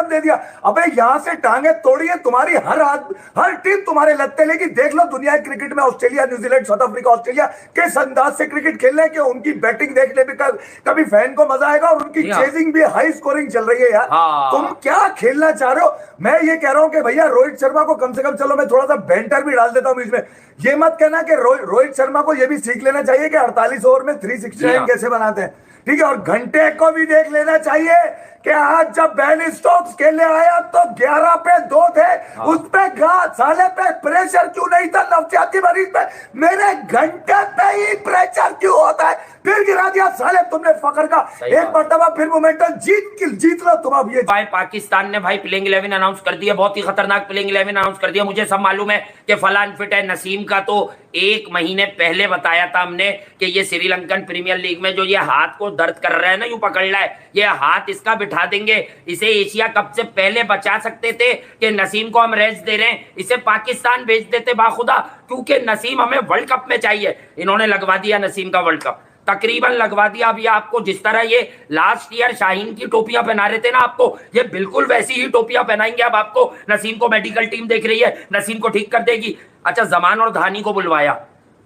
दे दिया। अबे यहां से टांगे तोड़िए, तुम्हारी हर टीम तुम्हारे लगते लेगी। देख लो दुनिया के क्रिकेट में Australia, New Zealand, south Africa, Australia किस अंदाज से क्रिकेट खेल रहे हैं कि उनकी बैटिंग देखने में कभी फैन को मजा आएगा, और उनकी चेजिंग भी हाई स्कोरिंग चल रही है यार। तुम क्या खेलना चाह रहे हो? मैं ये कह रहा हूं कि भैया रोहित शर्मा को कम से कम, चलो मैं थोड़ा सा बैंटर भी डाल देता हूं बीच में, ये मत कहना कि रोहित शर्मा को ये भी सीख लेना चाहिए कि 48 ओवर में 369 कैसे बनाते हैं, ठीक है। और घंटे को भी देख लेना चाहिए कि आज जब बेन स्टोक्स खेलने आया तो 11 पे 2 थे, उस पे साले पे प्रेशर क्यों नहीं था? नवजाती मरीज पे मेरे घंटे पे ही प्रेशर क्यों होता है? फिर गिरा दिया साले तुमने फखर का एक मरतबा, फिर मोमेंटम जीत लो तुम। अब ये भाई पाकिस्तान ने भाई प्लेइंग 11 अनाउंस कर दिया, बहुत ही खतरनाक प्लेइंग 11 अनाउंस कर दिया। मुझे सब मालूम है कि फलान फिट है। नसीम का तो 1 महीने पहले बताया था हमने कि ये श्रीलंकन प्रीमियर लीग में जो ये हाथ को दर्द कर रहा है ना, यूं पकड़ रहा है, ये हाथ इसका बिठा देंगे, इसे एशिया कप से पहले बचा सकते थे कि नसीम को हम रेस्ट दे रहे हैं, इसे पाकिस्तान भेज देते बाखुदा, क्योंकि नसीम हमें वर्ल्ड कप में चाहिए। इन्होंने लगवा दिया नसीम का वर्ल्ड कप, तकरीबन लगवा दिया। अब ये आपको जिस तरह ये लास्ट ईयर शाहीन की टोपियां पहना रहे थे ना आपको, ये बिल्कुल वैसी ही टोपियां पहनाएंगे अब आपको। नसीम को मेडिकल टीम देख रही है, नसीम को ठीक कर देगी। अच्छा, जमान और धानी को बुलवाया,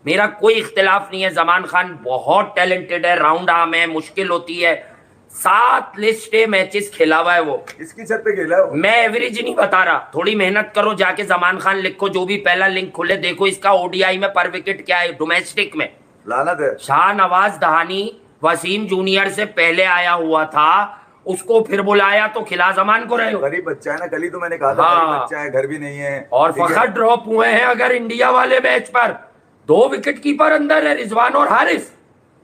मेरा कोई इख्तिलाफ नहीं है, जमान खान बहुत टैलेंटेड है, राउंड आर्म है, मुश्किल होती है, 7 लिस्ट ए मैचेस खेला हुआ है वो। इसकी छत पे खेला है। मैं एवरेज नहीं बता रहा, थोड़ी मेहनत करो, जाके जमान खान लिखो, जो भी पहला लिंक खुले देखो इसका ओडीआई में पर विकेट क्या है, डोमेस्टिक में। लानत है। शाहनवाज दहानी वसीम जूनियर से पहले आया हुआ था, उसको फिर बुलाया तो खिला जमान को रहे हो। गरीब बच्चा है ना, कल ही तो मैंने कहा था गरीब बच्चा है, घर भी नहीं है। और फखर ड्रॉप हुए हैं अगर इंडिया वाले मैच पर, 2 विकेट कीपर अंदर है, रिजवान और हारिस।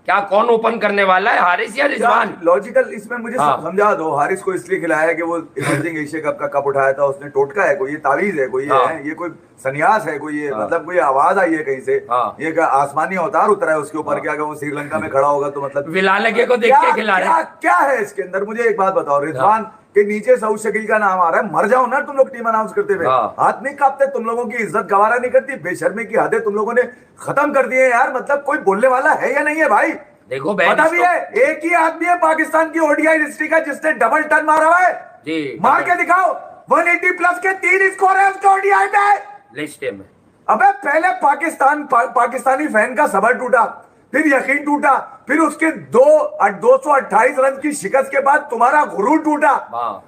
क्या कौन ओपन करने वाला है, हारिस या रिजवान? लॉजिकल इसमें मुझे समझा दो। हारिस को इसलिए खिलाया कि वो इमर्जिंग एशिया कप का कप उठाया था, उसने टोटका है कोई, ये तावीज है कोई, ये कोई सन्यास है कोई, ये मतलब कोई आवाज आई है कहीं से, ये आसमानी अवतार उतरा है उसके ऊपर, क्या अगर वो श्रीलंका में खड़ा होगा तो मतलब विला लगे को देख के खिला रहे। क्या है इसके अंदर? मुझे एक बात बताओ, रिजवान के नीचे सऊद शकील का नाम आ रहा है, मर जाओ ना तुम लोग टीम अनाउंस करते हुए। हाथ नहीं कांपते? तुम लोगों की इज्जत गवारा नहीं करती? बेशर्मी की हदें तुम लोगों ने खत्म कर दी है यार। मतलब कोई बोलने वाला है या नहीं है भाई? देखो पता भी है, एक ही आदमी है पाकिस्तान की ओडीआई हिस्ट्री का जिसने डबल टन मारा हुआ है जी, मार के दिखाओ। 180 प्लस के 3 स्कोर है उसके ओडीआई में, लिस्ट में। अबे पहले पाकिस्तानी फैन का सबर टूटा, फिर यकीन टूटा, फिर उसके 228 रन की शिकस्त के बाद तुम्हारा गुरूर टूटा,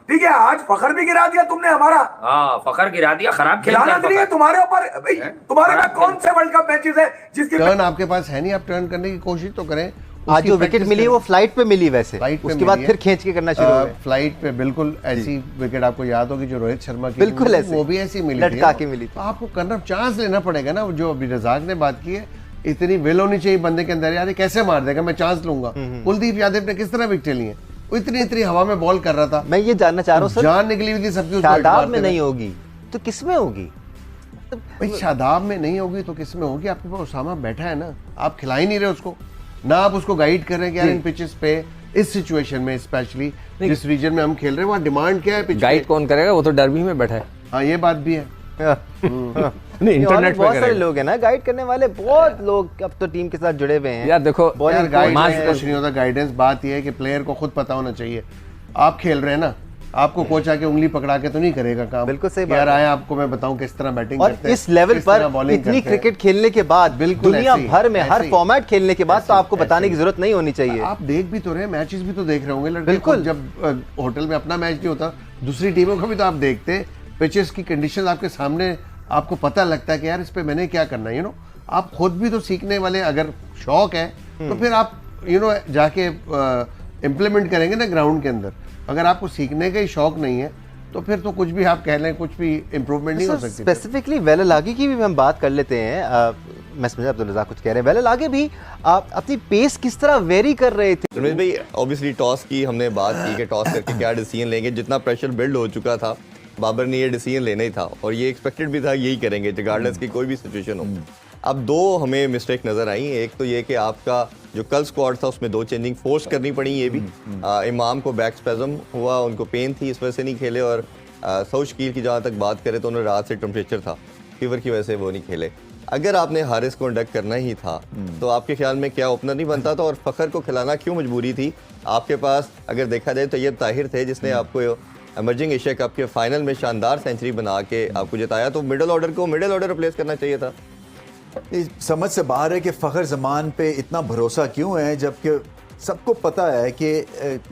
ठीक है। आज फखर भी गिरा दिया तुमने हमारा। फखर गिरा दिया, खराब खेला नहीं है तुम्हारे ऊपर। तुम्हारे में कौन से वर्ल्ड कप मैचेस है जिसकी टर्न आपके पास है नहीं? आप टर्न करने की कोशिश तो करें। आज जो विकेट मिली वो फ्लाइट पे मिली, वैसे उसके बाद फिर खींच के करना शुरू हुआ। फ्लाइट पे बिल्कुल ऐसी विकेट आपको याद होगी जो रोहित शर्मा की, बिल्कुल ऐसी, वो भी ऐसी मिली, लटका के मिली। तो आपको करना चांस लेना पड़ेगा ना। जो अभी रजाक ने बात की है, इतनी विल होनी चाहिए बंदे के अंदर, यार कैसे मार देगा, मैं चांस लूंगा। कुलदीप यादव ने किस तरह विकेट ली है? वो इतनी हवा में बॉल कर रहा था। मैं ये जानना चाह रहा हूँ, जान निकली हुई थी सबकी। शादाब में नहीं होगी तो किस में होगी? भाई शादाब में नहीं होगी तो किस में होगी? आपके पास उसामा बैठा है ना, आप खिला ही नहीं रहे उसको ना, आप उसको गाइड कर रहे हैं कि यार इन पिचेस पे, इस सिचुएशन में, स्पेशली जिस रीजन में हम खेल रहे हैं, वहाँ डिमांड क्या है? गाइड कौन करेगा? वो तो डरबी में बैठा है। हाँ, ये बात भी है। नहीं, इंटरनेट बहुत सारे लोग हैं ना गाइड करने वाले, बहुत लोग अब तो टीम के साथ जुड़े हुए हैं। यार देखो, यार गाइडेंस कुछ नहीं होता। गाइडेंस बात ये है कि प्लेयर को खुद पता होना चाहिए। आप खेल रहे हैं ना, आपको कोच आके उंगली पकड़ा के तो नहीं करेगा काम। बिल्कुल सही बात। यार आया आपको मैं बताऊं किस तरह बैटिंग और करते हैं, इस लेवल पर इतनी क्रिकेट खेलने के बाद, बिल्कुल दुनिया भर में हर फॉर्मेट खेलने के बाद, तो आपको बताने की जरूरत नहीं होनी चाहिए। आप देख भी तो रहे, मैचेस भी तो देख रहे होंगे लड़के। बिल्कुल, जब होटल में अपना मैच नहीं होता, दूसरी टीमों का भी तो आप देखते, पिचेस की कंडीशन आपके सामने, आपको पता लगता है कि यार इस पे मैंने क्या करना है। आप खुद भी तो सीखने वाले, अगर शौक है तो फिर आप जाके इम्प्लीमेंट करेंगे ना ग्राउंड के अंदर। अगर आपको सीखने का ही शौक नहीं है तो फिर तो कुछ भी आप कह लें, कुछ भी इम्प्रूवमेंट नहीं हो सकती। स्पेसिफिकली वेललागे की भी हम बात कर लेते हैं। मैं समझा अब्दुल रज़ाक कुछ कह रहे हैं। वेललागे भी अपनी पेस किस तरह वेरी कर रहे थे? रमेश भाई, ऑब्वियसली टॉस की हमने बात की कि टॉस करके क्या डिसीजन लेंगे। जितना प्रेशर बिल्ड हो चुका था, बाबर ने ये डिसीजन लेना ही था और ये एक्सपेक्टेड भी था, यही करेंगे रिगार्डलेस की कोई भी सिचुएशन हो। अब 2 हमें मिस्टेक नज़र आई। एक तो ये कि आपका जो कल स्क्वाड था उसमें 2 चेंजिंग फोर्स करनी पड़ी। ये भी इमाम को बैक स्पेज़म हुआ, उनको पेन थी, इस वजह से नहीं खेले। और सऊद शकील की जहाँ तक बात करें तो उन्हें रात से टेम्परेचर था, फीवर की वजह से वो नहीं खेले। अगर आपने हारिस को इंडक्ट करना ही था तो आपके ख्याल में क्या ओपनर नहीं बनता था? और फ़खर को खिलाना क्यों मजबूरी थी? आपके पास अगर देखा जाए तो तैयब ताहिर थे जिसने आपको इमर्जिंग एशिया कप के फाइनल में शानदार सेंचुरी बना के आपको जिताया, तो मिडिल ऑर्डर को मिडिल ऑर्डर रिप्लेस करना चाहिए था। इस समझ से बाहर है कि फ़खर जमान पे इतना भरोसा क्यों है, जबकि सबको पता है कि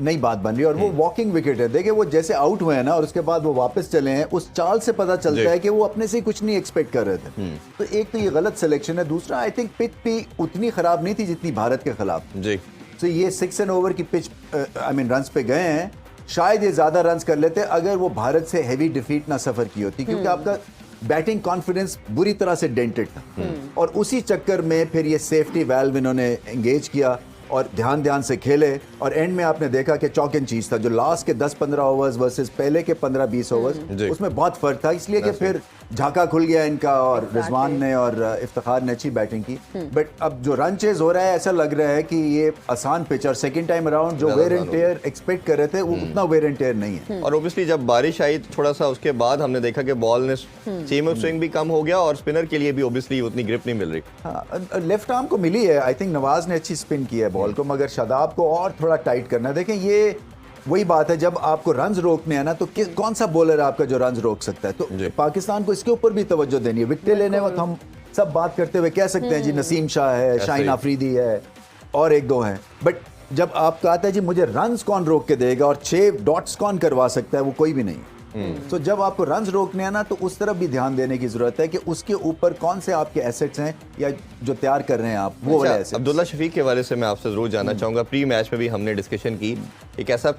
नई बात बन रही है और वो वॉकिंग विकेट है। देखिए वो जैसे आउट हुए हैं ना और उसके बाद वो वापस चले हैं, उस चाल से पता चलता है कि वो अपने से ही कुछ नहीं एक्सपेक्ट कर रहे थे। तो एक तो ये गलत सिलेक्शन है, दूसरा आई थिंक पिच भी उतनी खराब नहीं थी जितनी भारत के खिलाफ। जी, तो ये 6 एंड ओवर की पिच आई मीन रन्स पे गए हैं, शायद ये ज्यादा रन्स कर लेते अगर वो भारत से हैवी डिफीट ना सफर की होती, क्योंकि आपका बैटिंग कॉन्फिडेंस बुरी तरह से डेंटेड था और उसी चक्कर में फिर ये सेफ्टी वाल्व इन्होंने एंगेज किया और ध्यान से खेले और एंड में आपने देखा कि चौक एंड चीज था। जो लास्ट के 10-15 ओवर्स वर्सेस पहले के 15-20 ओवर्स, उसमें बहुत फर्क था, इसलिए कि फिर झाका खुल गया इनका और रिजवान ने और इफ्तिखार ने अच्छी बैटिंग की। बट अब जो रन चेज हो रहा है, ऐसा लग रहा है कि ये आसान पिच और सेकंड टाइम अराउंड जो वेयर एंड टेयर एक्सपेक्ट कर रहे थे वो उतना वेयर एंड टेयर नहीं है। और ओबियसली जब बारिश आई तो थोड़ा सा उसके बाद हमने देखा कि बॉल ने सीम ऑफ स्विंग भी कम हो गया और स्पिनर के लिए भी ओबियसली उतनी ग्रिप नहीं मिल रही। हाँ, लेफ्ट आर्म को मिली है, आई थिंक नवाज ने अच्छी स्पिन की है बॉल को, मगर शादाब को और थोड़ा टाइट करना है। देखें ये वही बात है, जब आपको रन्स रोकने हैं ना तो कौन सा बॉलर है आपका जो रन्स रोक सकता है। तो पाकिस्तान को इसके ऊपर भी तवज्जो देनी है। विकेट लेने वक्त हम सब बात करते हुए कह सकते हैं जी नसीम शाह है, शाहीन अफरीदी है और एक दो हैं, बट जब आपका आता है जी मुझे रन्स कौन रोक के देगा और 6 डॉट्स कौन करवा सकता है, वो कोई भी नहीं। तो जब आपको रन्स रोकने हैं ना तो उस तरफ भी ध्यान देने की जरूरत है कि उसके ऊपर कौन से आपके एसेट्स हैं या जो तैयार कर रहे हैं आप, वो वाले एसेट्स। अब्दुल्ला शफीक के हवाले से मैं आपसे जरूर जानना चाहूंगा, प्री मैच में भी हमने डिस्कशन की, एक ऐसा